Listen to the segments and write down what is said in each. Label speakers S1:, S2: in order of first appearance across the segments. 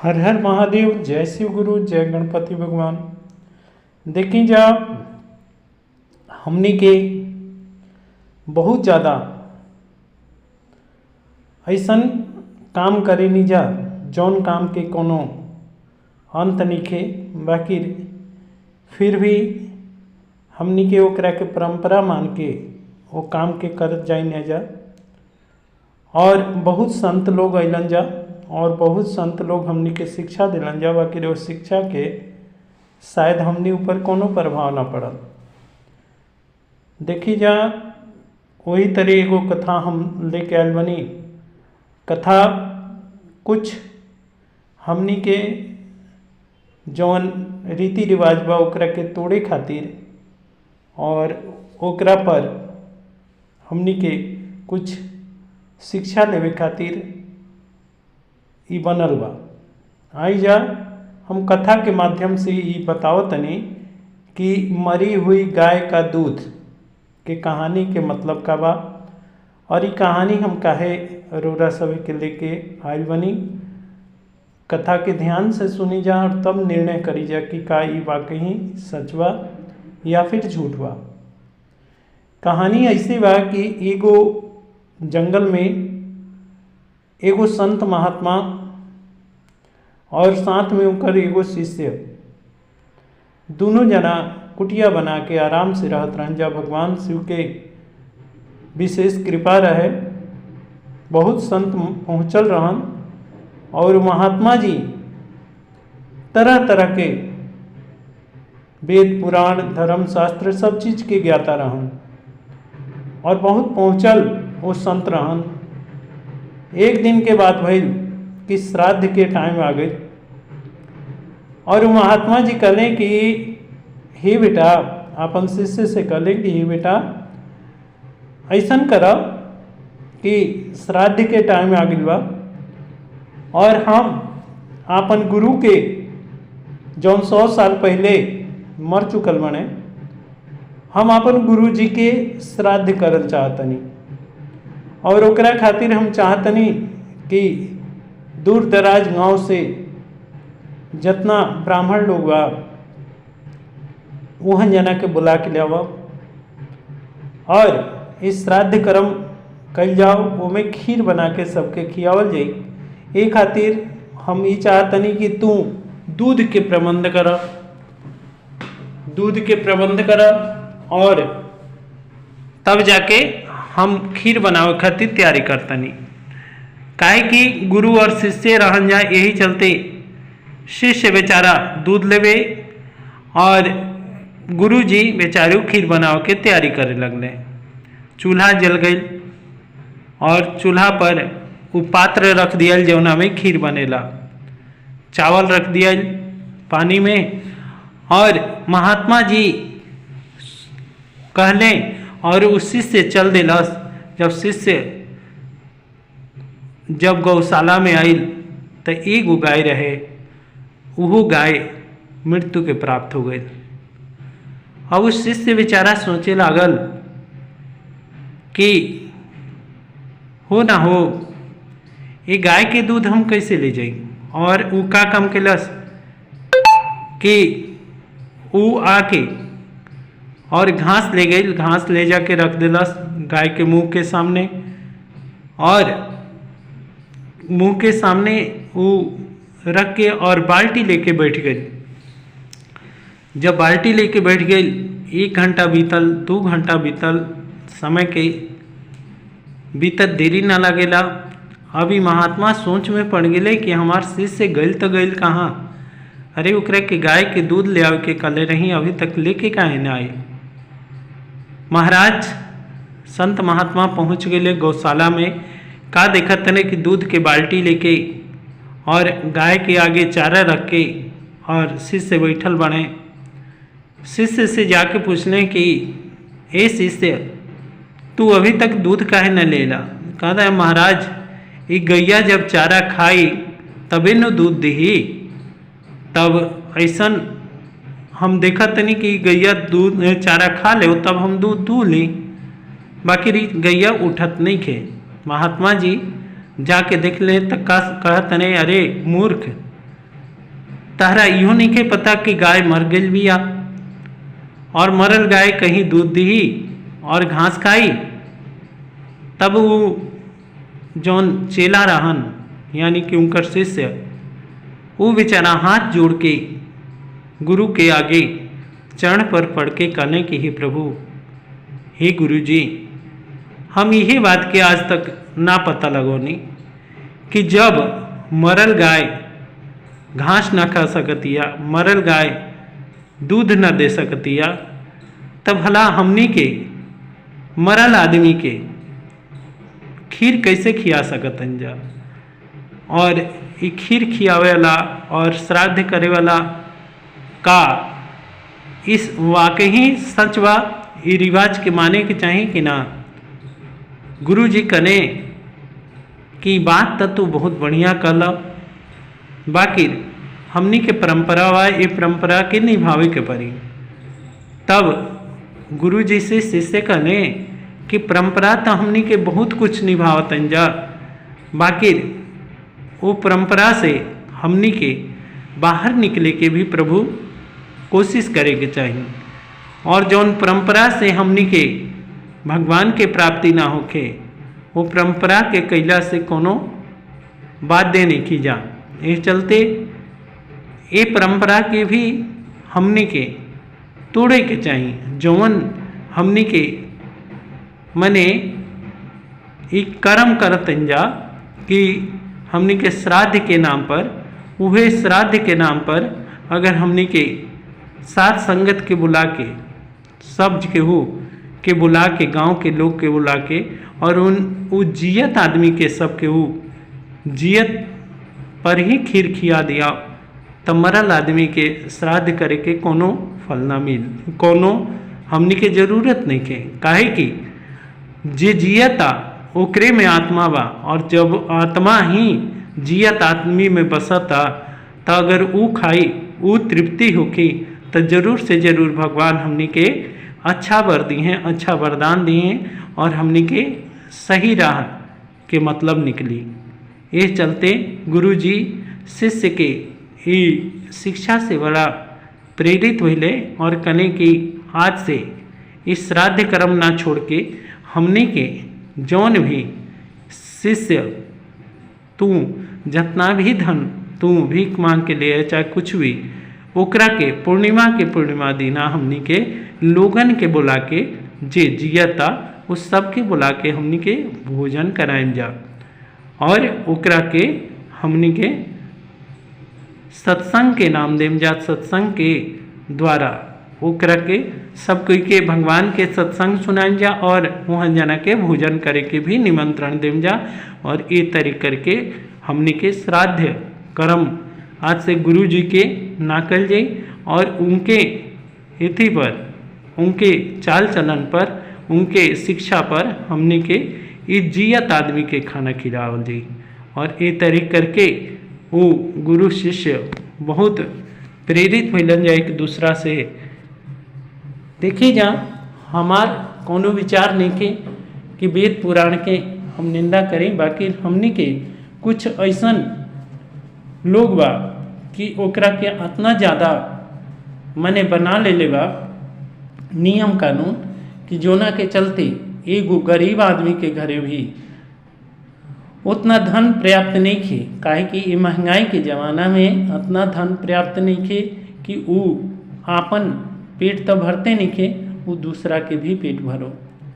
S1: हर हर महादेव। जय शिव गुरु, जय गणपति भगवान। देखी जा हमने के बहुत ज़्यादा ऐसन काम करे नहीं जा जौन काम के कोनो अंत निखे, बाकी फिर भी हमनी के ओकरा के परंपरा मान के वो काम के करत जाई न जा। और बहुत संत लोग अलन जा और बहुत संत लोग हमनी के शिक्षा दिलन जा, बाकी वो शिक्षा के शायद हमनी ऊपर कोनो प्रभाव ना पड़ल। देखी जा वही तरह एगो कथा हम लेके आयल बनी। कथा कुछ हमनी के जौन रीति रिवाज बा ओकरा के तोड़े खातिर और ओकरा पर हमनी के कुछ शिक्षा लेवे खातिर ई बनल बा। आई जा हम कथा के माध्यम से ये बताओ तनी कि मरी हुई गाय का दूध के कहानी के मतलब का बा और ये कहानी हम काहे रोरा सभी के लेके आयल बनी। कथा के ध्यान से सुनी जा और तब निर्णय करी जा कि का ये वाकई सच बा या फिर झूठ बा। कहानी ऐसी बा कि एगो जंगल में एगो संत महात्मा और साथ में उनकर एगो शिष्य दोनों जना कुटिया बना के आराम से रहत रहन जा। भगवान शिव के विशेष कृपा रहे, बहुत संत पहुँचल रहन और महात्मा जी तरह तरह के वेद पुराण धर्म शास्त्र सब चीज के ज्ञाता रहन और बहुत पहुँचल वो संत रहन। एक दिन के बाद भइल कि श्राद्ध के टाइम आ गई और महात्मा जी कहले कि हे बेटा, अपन शिष्य से कहले कि हे बेटा ऐसन कर कि श्राद्ध के टाइम आ गई बा और हम अपन गुरु के जौन 100 साल पहले मर चुकल बने, हम अपन गुरु जी के श्राद्ध करल चाहतनी और ओकरा खातिर हम चाहतनी कि दूर दराज गांव से जितना ब्राह्मण लोग बा वहाँ जना के बुला के लियावा और इस श्राद्ध कर्म कल जाओ, वो में खीर बना के सबके खियावल जाई। ये खातिर हम ये चाहतनी कि तू दूध के प्रबंध कर, दूध के प्रबंध कर और तब जाके हम खीर बनावे खातिर तैयारी करतनी। काहे कि गुरु और शिष्य रहन जाए, यही चलते शिष्य बेचारा दूध लेवे और गुरु जी बेचारे खीर बनावे के तैयारी करे लगले। चूल्हा जल गई और चूल्हा पर वो पात्र रख दिया जौना में खीर बनेला, चावल रख दिया पानी में और महात्मा जी कहले और उस शिष्य चल दिलस। जब शिष्य जब गौशाला में आयल तो एगो गाय रहे, वह गाय मृत्यु के प्राप्त हो गई। अब उस शिष्य बेचारा सोचे लागल कि हो ना हो ये गाय के दूध हम कैसे ले जाएं, और वो का काम केलस कि वो आके और घास ले गई, घास ले जाके रख दिलस गाय के मुंह के सामने और मुंह के सामने वो रख के और बाल्टी लेके बैठ गई। जब बाल्टी लेके बैठ गई 1 घंटा बीतल, 2 घंटा बीतल, समय के बीतत देरी ना लगेला। अभी महात्मा सोच में पड़ गए कि हमार शिष्य गइल तो गइल कहाँ, अरे ओकरा के गाय के दूध ले आवे के कले रही, अभी तक लेके काहे ना आई। महाराज संत महात्मा पहुँच गए गौशाला में, का देखत तने कि दूध के बाल्टी लेके और गाय के आगे चारा रख के और शिष्य बैठल बने। शिष्य से जाके पूछने कि ए शिष्य, तू अभी तक दूध काहे न लेला। कहता है महाराज, ये गैया जब चारा खाई तबे न दूध दही, तब ऐसन हम देखा तनी कि गैया दूध चारा खा ले तब हम दूध दू ली, बाकी गैया उठत नहीं खे। महात्मा जी जाके देख ले तो कहत नहीं, अरे मूर्ख, तहरा इहो नहीं के पता कि गाय मर गई बिया, और मरल गाय कहीं दूध दी और घास खाई। तब वो जौन चेला रहन यानी कि उनकर शिष्य, वो बेचारा हाथ जोड़ के गुरु के आगे चरण पर पड़ के कहने कि हे प्रभु, हे गुरु जी, हम यही बात के आज तक ना पता लगोनी कि जब मरल गाय घास ना खा सकतिया, मरल गाय दूध न दे सकतिया, तब भला हमनी के मरल आदमी के खीर कैसे खिया सकतन जा। और ये खीर खियावे वाला और श्राद्ध करे वाला का इस वाकई सच बा, ये रिवाज के माने के चाहिए कि ना। गुरु जी कने कि बात तो बहुत बढ़िया कहला, बाकी हमनी के परंपरा बा, ये परंपरा के निभावे के पड़ी। तब गुरु जी से शिष्य कने कि परंपरा तो हमनी के बहुत कुछ निभावतन जा, बाकी वो परंपरा से हमनी के बाहर निकले के भी प्रभु कोशिश करे के चाहिए। और जौन परंपरा से हमनी के भगवान के प्राप्ति ना होके, वो परंपरा के कैला से कोनो बाध्य नहीं की जा। ये चलते ये परंपरा के भी हमनी के तोड़े के चाहिए। जौन हमनी के मने एक कर्म करतन जा कि हमनी के श्राद्ध के नाम पर, वह श्राद्ध के नाम पर अगर हमनी के साथ संगत के बुला के, सब केहू के बुला के, गांव के लोग के बुला के, और वो जियत आदमी के सब केहू जियत पर ही खीर खिया दिया, तब मरल आदमी के श्राद्ध करे के कोनो फल ना मिल, कोनो हमनी के जरूरत नहीं के। काहे कि जे जियता ओकरे में आत्मा बा, और जब आत्मा ही जियत आदमी में बसता, तो अगर वो खाई, वो तृप्ति होगी, तो जरूर से जरूर भगवान हमनी के अच्छा वर दी हैं, अच्छा वरदान दिए हैं, और हमनी के सही राह के मतलब निकली। ये चलते गुरु जी शिष्य के ही शिक्षा से बड़ा प्रेरित हुए और कने की आज से इस श्राद्ध कर्म ना छोड़ के हमने के जौन भी शिष्य तू जितना भी धन तू भीख मांग के ले चाहे कुछ भी, ओकरा के पूर्णिमा दिना हमनी के लोगन के बुला के जे जियता उस सब के बुला के हमनी के भोजन कराएम जा, और ओकरा के हमनी के सत्संग के नाम देम जा। सत्संग के द्वारा ओकरा के सब कोई के भगवान के सत्संग सुनाएम जा, और वहाँ जना के भोजन करे के भी निमंत्रण देम जा। और ये तरीके करके हमनी के श्राद्ध कर्म आज से गुरु जी के नाकल जाई, और उनके इति पर, उनके चाल चलन पर, उनके शिक्षा पर हमनी के इस जियत आदमी के खाना खिलावल जाई। और ये तरीके करके वो गुरु शिष्य बहुत प्रेरित मिलन जाए एक दूसरा से। देखी जा, हमार कोनो विचार नहीं के कि वेद पुराण के हम निंदा करें, बाकी हमनी के कुछ ऐसन लोग बा कि ओकरा के इतना ज़्यादा मने बना ले बा नियम कानून कि जोना के चलते एगो गरीब आदमी के घरे भी उतना धन पर्याप्त नहीं खे। काहे कि ये महंगाई के ज़माना में उतना धन पर्याप्त नहीं खे कि वो आपन पेट तो भरते नहीं खे, वो दूसरा के भी पेट भरो।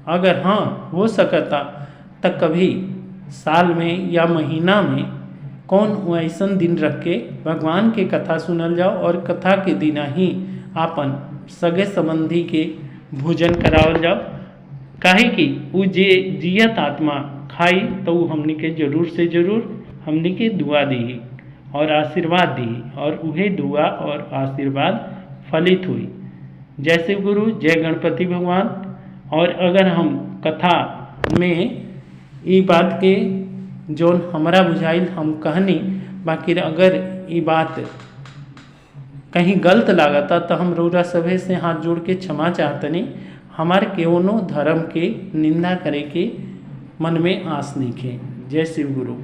S1: अगर हाँ हो सकता तो कभी साल में या महीना में कौन ऐसा दिन रख के भगवान के कथा सुनल जाओ, और कथा के दिन ही आपन सगे संबंधी के भोजन करावल जाओ। काहे कि वो जे जियत आत्मा खाई तो वो हमनी के जरूर से जरूर हमनी के दुआ दी और आशीर्वाद दी, और वही दुआ और आशीर्वाद फलित हुई। जय शिव गुरु, जय गणपति भगवान। और अगर हम कथा में ये बात के जौन हमारा बुझाइल हम कहनी, बाकी अगर ये बात कहीं गलत लागता तो हम रउरा सभे से हाथ जोड़ के क्षमा चाहतनी। हमारे केवनो धर्म के निंदा करे के मन में आस नहीं खे। जय शिव गुरु।